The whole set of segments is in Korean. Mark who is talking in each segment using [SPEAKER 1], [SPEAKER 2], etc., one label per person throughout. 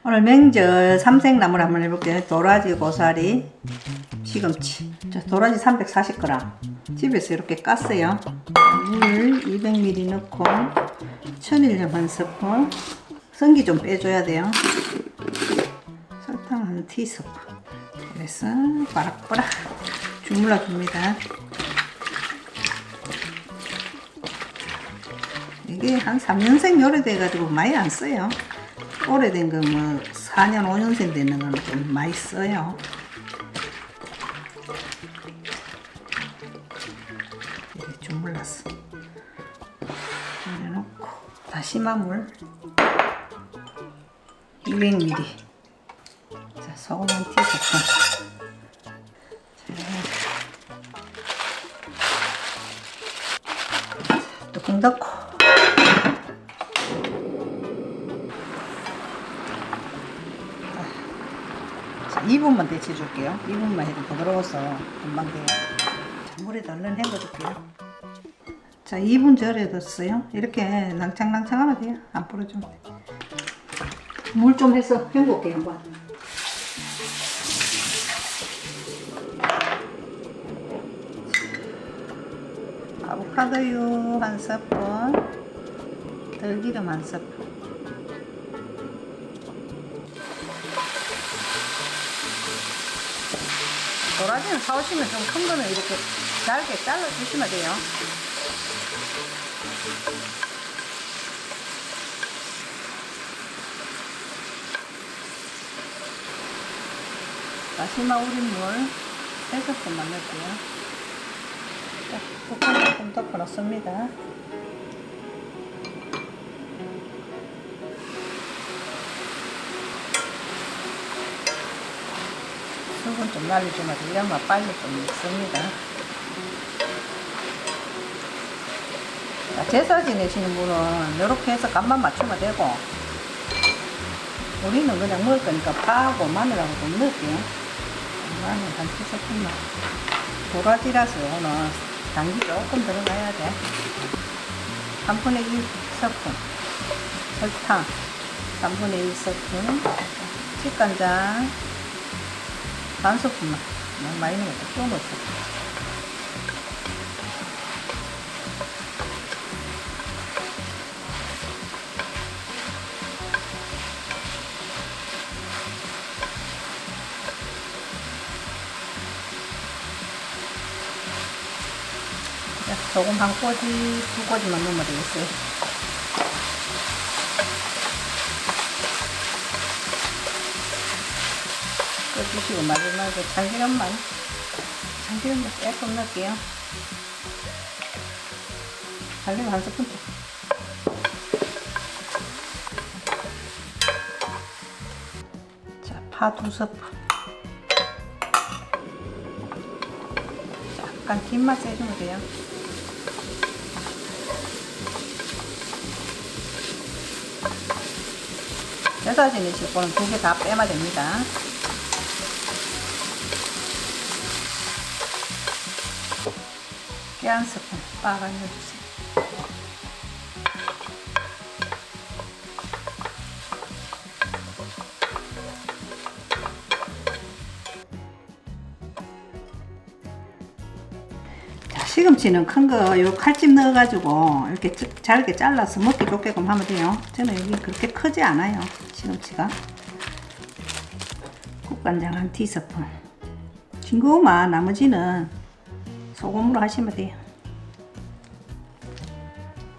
[SPEAKER 1] 오늘 명절 삼색나물 한번 해볼게요. 도라지, 고사리, 시금치. 자, 도라지 340g. 집에서 이렇게 깠어요. 물 200ml 넣고 천일염 한 스푼. 성기 좀 빼줘야 돼요. 설탕 한 티스푼. 그래서 바락바락 주물러 줍니다. 이게 한 3년생 오래돼가지고 많이 안 써요. 오래된 거 뭐 4년 5년생 되는 건 좀 많이 써요. 이렇게 주물렀어. 올려놓고 다시마 물 200ml. 자, 소금 한 티스푼. 뚜껑 닫고. 자, 2분만 데쳐줄게요. 2분만 해도 부드러워서 금방 돼요. 자, 물에다 얼른 헹궈줄게요. 자, 2분 절여뒀어요. 이렇게 낭창낭창하면 돼요. 안 부러지면 돼. 물 좀 해서 헹궈볼게요. 한번. 아보카도유 한 스푼, 들기름 한 스푼. 도라지는 사오시면 좀 큰 거는 이렇게 잘게 잘라주시면 돼요. 다시마 우린 물 3스푼만 넣을게요. 뚜껑 조금 덮어 놓습니다. 수분 좀 날려주면 양만 빨리 좀 익습니다. 자, 제사 지내시는 분은 이렇게 해서 간만 맞추면 되고, 우리는 그냥 먹을 거니까 파하고 마늘하고 좀 넣을게요. 마늘 한 티스푼만. 도라지라서 오늘 당기 조금 들어가야 돼. 3분의 1 스푼. 설탕 3분의 1 스푼. 직간장 반 스푼만. 너무 많이 넣어서 좀 넣었어. 소금 한 꼬지, 2꼬지만 넣으면 되겠어요. 끄주시고 마지막에 참기름만 조금 넣을게요. 참기름 한 스푼. 자, 파 2스푼. 약간 뒷맛 해주면 돼요. 제사 지내실 거는 2개 다 빼면 됩니다. 깨 한 스푼 빡 넣어주세요. 자, 시금치는 큰 거 요 칼집 넣어가지고 이렇게 잘게 잘라서 먹기 좋게끔 하면 돼요. 저는 여기 그렇게 크지 않아요. 시금치가. 국간장 한 티스푼. 징그우면 나머지는 소금으로 하시면 돼요.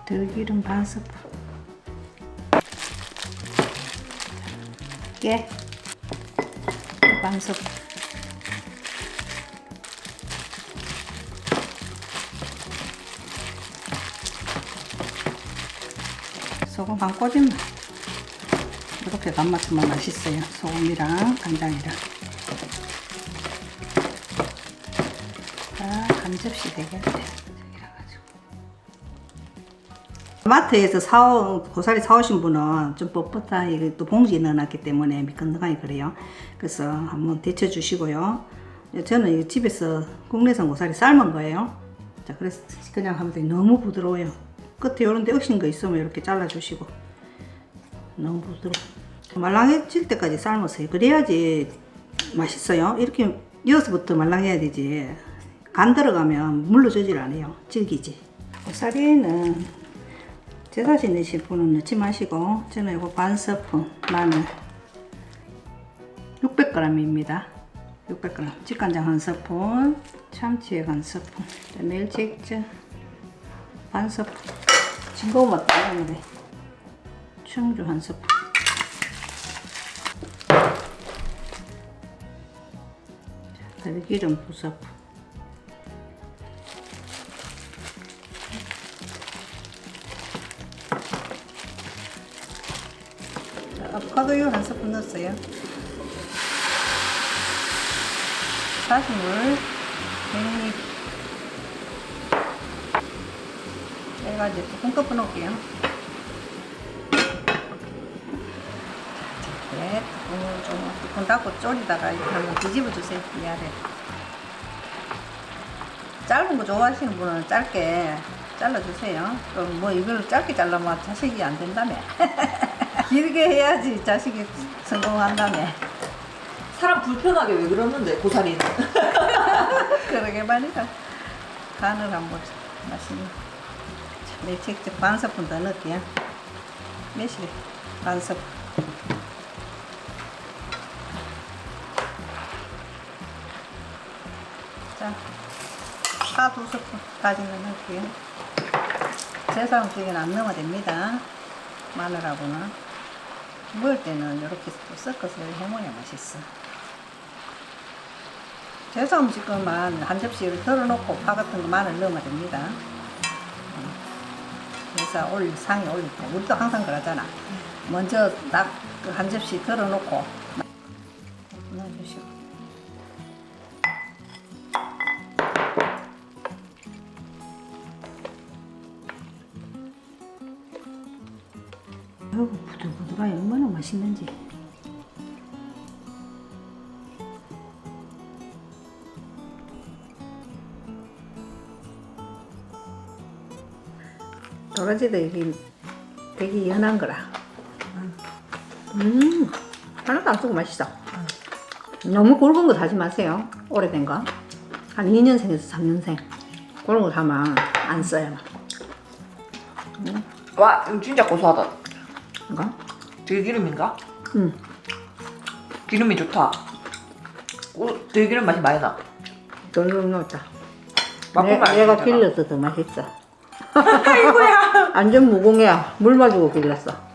[SPEAKER 1] 들기름 반 스푼. 깨 반 스푼. 소금 한 꼬집만. 이렇게 간 맞추면 맛있어요. 소금이랑 간장이랑. 한 접시 되겠네. 마트에서 고사리 사오신 분은 좀 뻣뻣하게 또 봉지에 넣어놨기 때문에 미끈하게 그래요. 그래서 한번 데쳐주시고요. 저는 집에서 국내산 고사리 삶은 거예요. 자, 그래서 그냥 하면 돼요. 너무 부드러워요. 끝에 요런 데 억신 거 있으면 이렇게 잘라주시고. 너무 부드러워. 말랑해질 때까지 삶으세요. 그래야지 맛있어요. 이렇게 이어서부터 말랑해야 되지. 간 들어가면 물러주질 않아요. 질기지. 고사리는 제사시 넣으실 분은 넣지 마시고 저는 이거 반 스푼 마늘 600g입니다. 600g. 직간장 한 스푼, 참치액 한 스푼, 멸치 액젓 반 스푼, 징거운 맛 따르는데 청주 한 스푼. 들기름 두 스푼. 아보카도유 한 스푼 넣었어요. 다시물, 백잎. 제가 이제 뚜껑 덮어 놓을게요. 네, 뚜껑 닫고 졸이다가 이렇게 한번 뒤집어 주세요. 이 아래. 짧은 거 좋아하시는 분은 짧게 잘라주세요. 또 뭐 이걸 짧게 잘라면 자식이 안 된다며. 길게 해야지 자식이 성공한다며.
[SPEAKER 2] 사람 불편하게 왜 그러는데 고사리는.
[SPEAKER 1] 그러게 말이다. 간을 한번 맛있는. 멸치 액젓 반 스푼 더 넣을게요. 매실 반 스푼. 자, 파 두 스푼 다진 거 넣을게요. 제사음식에는 안 넣으면 됩니다. 마늘하고는. 먹을 때는 이렇게 또 섞어서 해먹어야 맛있어. 제사 음식만 한 접시를 덜어놓고 파 같은 거 마늘 넣으면 됩니다. 제사 상에 올릴 때 우리도 항상 그러잖아. 먼저 딱 한 접시 덜어놓고 넣어주시고. 아이고 부들부들하니 얼마나 맛있는지. 도라지도 이게 되게 연한 거라. 하나도 안 쓰고 맛있어. 너무 굵은 거 사지 마세요. 오래된 거. 한 2년생에서 3년생. 그런 거 사면 안 써요.
[SPEAKER 2] 와, 이거 진짜 고소하다.
[SPEAKER 1] 이거?
[SPEAKER 2] 들기름인가?
[SPEAKER 1] 응.
[SPEAKER 2] 기름이 좋다. 들기름 맛이 많이 나.
[SPEAKER 1] 돌돌 넣었다.
[SPEAKER 2] 맛보면
[SPEAKER 1] 얘가
[SPEAKER 2] 알겠잖아.
[SPEAKER 1] 길러서 더 맛있어.
[SPEAKER 2] 아이고야.
[SPEAKER 1] 완전 무공이야. 물 마주고 길렀어.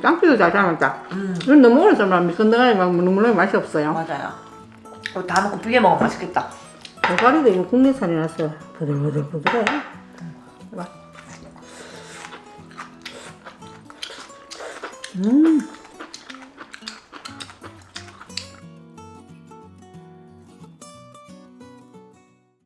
[SPEAKER 1] 짱피도 잘 삶았다. 이건 너무 오래 삶으면 미끈덩하니 막 물렁물렁 맛이 없어요.
[SPEAKER 2] 맞아요. 이거 다 넣고 비벼 먹으면 맛있겠다.
[SPEAKER 1] 고사리도 이거 국내산이라서 부들부들부들해. 봐.